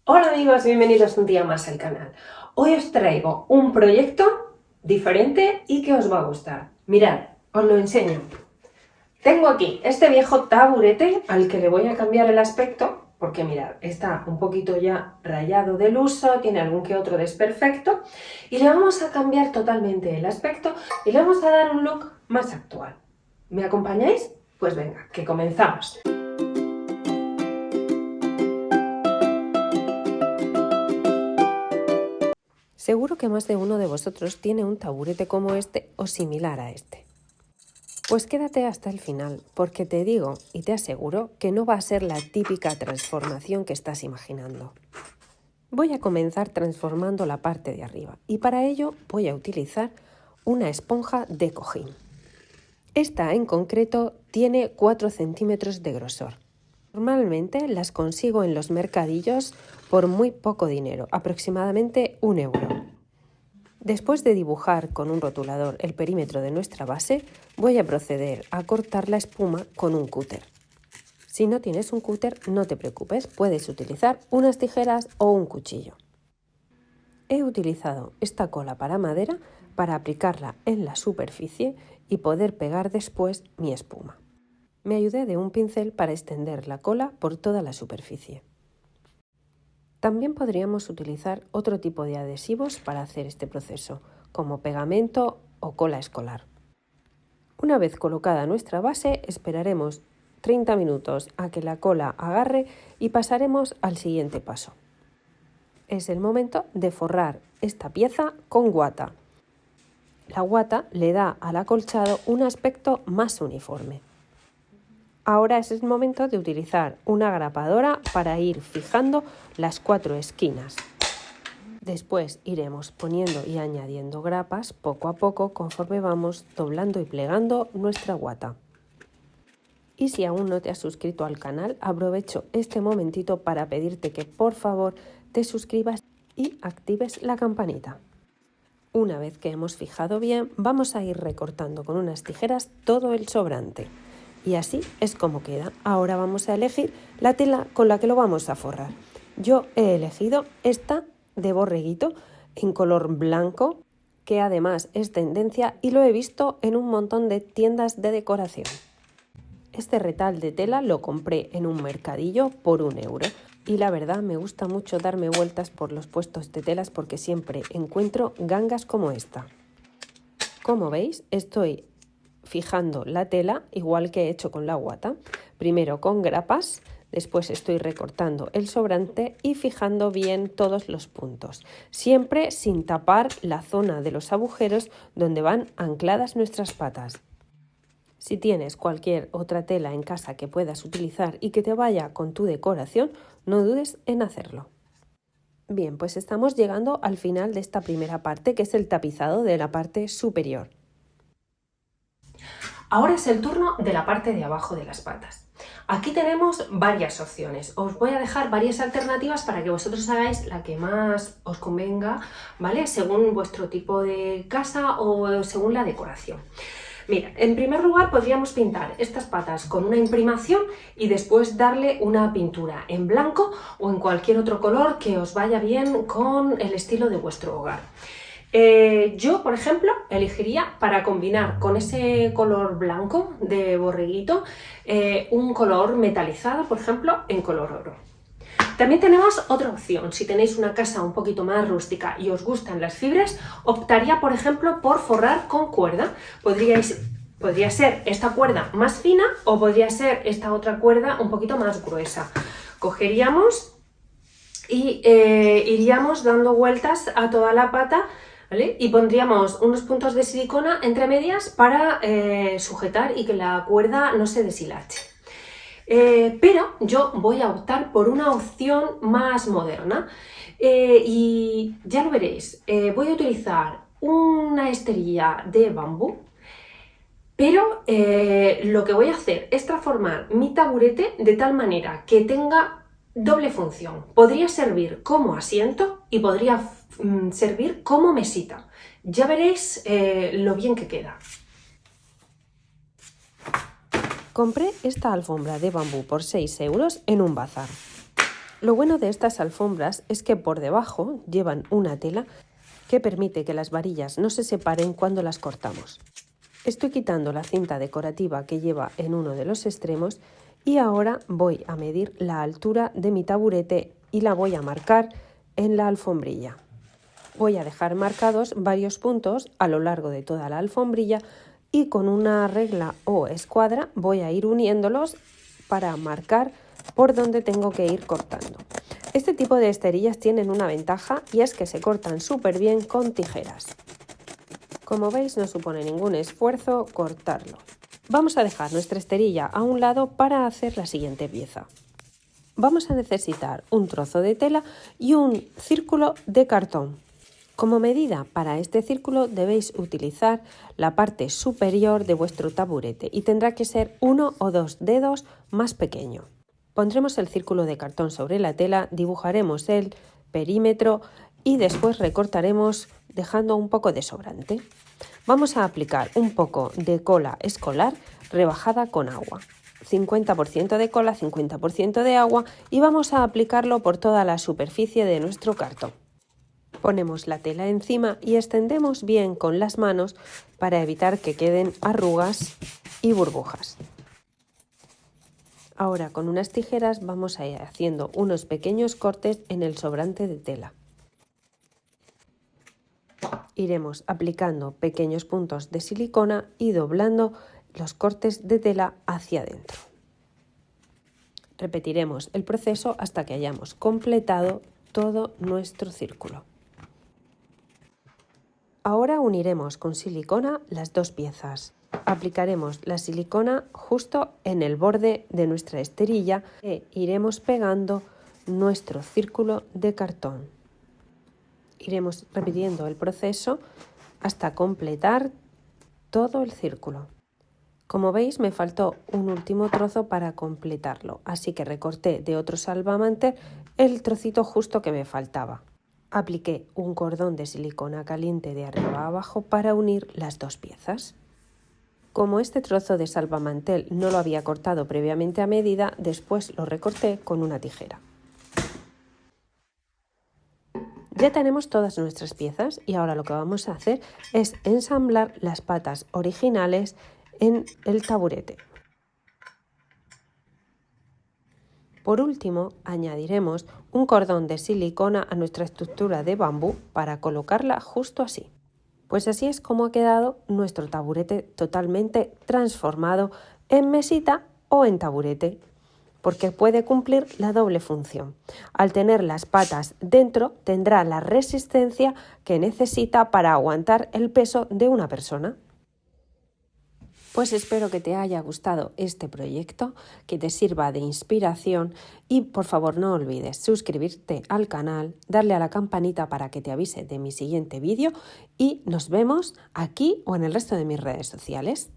Hola amigos, bienvenidos un día más al canal. Hoy os traigo un proyecto diferente y que os va a gustar. Mirad, os lo enseño. Tengo aquí este viejo taburete al que le voy a cambiar el aspecto, porque mirad, está un poquito ya rayado del uso, tiene algún que otro desperfecto, y le vamos a cambiar totalmente el aspecto y le vamos a dar un look más actual. ¿Me acompañáis? Pues venga, que comenzamos. Seguro que más de uno de vosotros tiene un taburete como este o similar a este. Pues quédate hasta el final, porque te digo y te aseguro que no va a ser la típica transformación que estás imaginando. Voy a comenzar transformando la parte de arriba y para ello voy a utilizar una esponja de cojín. Esta en concreto tiene 4 centímetros de grosor. Normalmente las consigo en los mercadillos por muy poco dinero, aproximadamente 1 euro. Después de dibujar con un rotulador el perímetro de nuestra base, voy a proceder a cortar la espuma con un cúter. Si no tienes un cúter, no te preocupes, puedes utilizar unas tijeras o un cuchillo. He utilizado esta cola para madera para aplicarla en la superficie y poder pegar después mi espuma. Me ayudé de un pincel para extender la cola por toda la superficie. También podríamos utilizar otro tipo de adhesivos para hacer este proceso, como pegamento o cola escolar. Una vez colocada nuestra base, esperaremos 30 minutos a que la cola agarre y pasaremos al siguiente paso. Es el momento de forrar esta pieza con guata. La guata le da al acolchado un aspecto más uniforme. Ahora es el momento de utilizar una grapadora para ir fijando las 4 esquinas. Después iremos poniendo y añadiendo grapas poco a poco conforme vamos doblando y plegando nuestra guata. Y si aún no te has suscrito al canal, aprovecho este momentito para pedirte que por favor te suscribas y actives la campanita. Una vez que hemos fijado bien, vamos a ir recortando con unas tijeras todo el sobrante. Y así es como queda. Ahora vamos a elegir la tela con la que lo vamos a forrar. Yo he elegido esta de borreguito en color blanco, que además es tendencia y lo he visto en un montón de tiendas de decoración. Este retal de tela lo compré en un mercadillo por 1 euro y la verdad me gusta mucho darme vueltas por los puestos de telas porque siempre encuentro gangas como esta. Como veis, estoy fijando la tela igual que he hecho con la guata, primero con grapas, después estoy recortando el sobrante y fijando bien todos los puntos, siempre sin tapar la zona de los agujeros donde van ancladas nuestras patas. Si tienes cualquier otra tela en casa que puedas utilizar y que te vaya con tu decoración, no dudes en hacerlo. Bien, pues estamos llegando al final de esta primera parte, que es el tapizado de la parte superior. Ahora es el turno de la parte de abajo de las patas. Aquí tenemos varias opciones. Os voy a dejar varias alternativas para que vosotros hagáis la que más os convenga, ¿vale? Según vuestro tipo de casa o según la decoración. Mira, en primer lugar podríamos pintar estas patas con una imprimación y después darle una pintura en blanco o en cualquier otro color que os vaya bien con el estilo de vuestro hogar. Yo, por ejemplo, elegiría para combinar con ese color blanco de borreguito un color metalizado, por ejemplo, en color oro. También tenemos otra opción. Si tenéis una casa un poquito más rústica y os gustan las fibras, optaría, por ejemplo, por forrar con cuerda. Podría ser esta cuerda más fina o podría ser esta otra cuerda un poquito más gruesa. Cogeríamos y iríamos dando vueltas a toda la pata, ¿vale? Y pondríamos unos puntos de silicona entre medias para sujetar y que la cuerda no se deshilache. Pero yo voy a optar por una opción más moderna y ya lo veréis. Voy a utilizar una esterilla de bambú, pero lo que voy a hacer es transformar mi taburete de tal manera que tenga doble función. Podría servir como asiento y podría servir como mesita. Ya veréis lo bien que queda. Compré esta alfombra de bambú por 6 euros en un bazar. Lo bueno de estas alfombras es que por debajo llevan una tela que permite que las varillas no se separen cuando las cortamos. Estoy quitando la cinta decorativa que lleva en uno de los extremos y ahora voy a medir la altura de mi taburete y la voy a marcar en la alfombrilla. Voy a dejar marcados varios puntos a lo largo de toda la alfombrilla y con una regla o escuadra voy a ir uniéndolos para marcar por donde tengo que ir cortando. Este tipo de esterillas tienen una ventaja y es que se cortan súper bien con tijeras. Como veis, no supone ningún esfuerzo cortarlo. Vamos a dejar nuestra esterilla a un lado para hacer la siguiente pieza. Vamos a necesitar un trozo de tela y un círculo de cartón. Como medida para este círculo debéis utilizar la parte superior de vuestro taburete y tendrá que ser 1 o 2 dedos más pequeño. Pondremos el círculo de cartón sobre la tela, dibujaremos el perímetro y después recortaremos dejando un poco de sobrante. Vamos a aplicar un poco de cola escolar rebajada con agua. 50% de cola, 50% de agua y vamos a aplicarlo por toda la superficie de nuestro cartón. Ponemos la tela encima y extendemos bien con las manos para evitar que queden arrugas y burbujas. Ahora con unas tijeras vamos a ir haciendo unos pequeños cortes en el sobrante de tela. Iremos aplicando pequeños puntos de silicona y doblando los cortes de tela hacia adentro. Repetiremos el proceso hasta que hayamos completado todo nuestro círculo. Ahora uniremos con silicona las dos piezas. Aplicaremos la silicona justo en el borde de nuestra esterilla e iremos pegando nuestro círculo de cartón. Iremos repitiendo el proceso hasta completar todo el círculo. Como veis, me faltó un último trozo para completarlo, así que recorté de otro salvamanter el trocito justo que me faltaba. Apliqué un cordón de silicona caliente de arriba a abajo para unir las dos piezas. Como este trozo de salvamantel no lo había cortado previamente a medida, después lo recorté con una tijera. Ya tenemos todas nuestras piezas y ahora lo que vamos a hacer es ensamblar las patas originales en el taburete. Por último, añadiremos un cordón de silicona a nuestra estructura de bambú para colocarla justo así. Pues así es como ha quedado nuestro taburete totalmente transformado en mesita o en taburete, porque puede cumplir la doble función. Al tener las patas dentro, tendrá la resistencia que necesita para aguantar el peso de una persona. Pues espero que te haya gustado este proyecto, que te sirva de inspiración y por favor no olvides suscribirte al canal, darle a la campanita para que te avise de mi siguiente vídeo y nos vemos aquí o en el resto de mis redes sociales.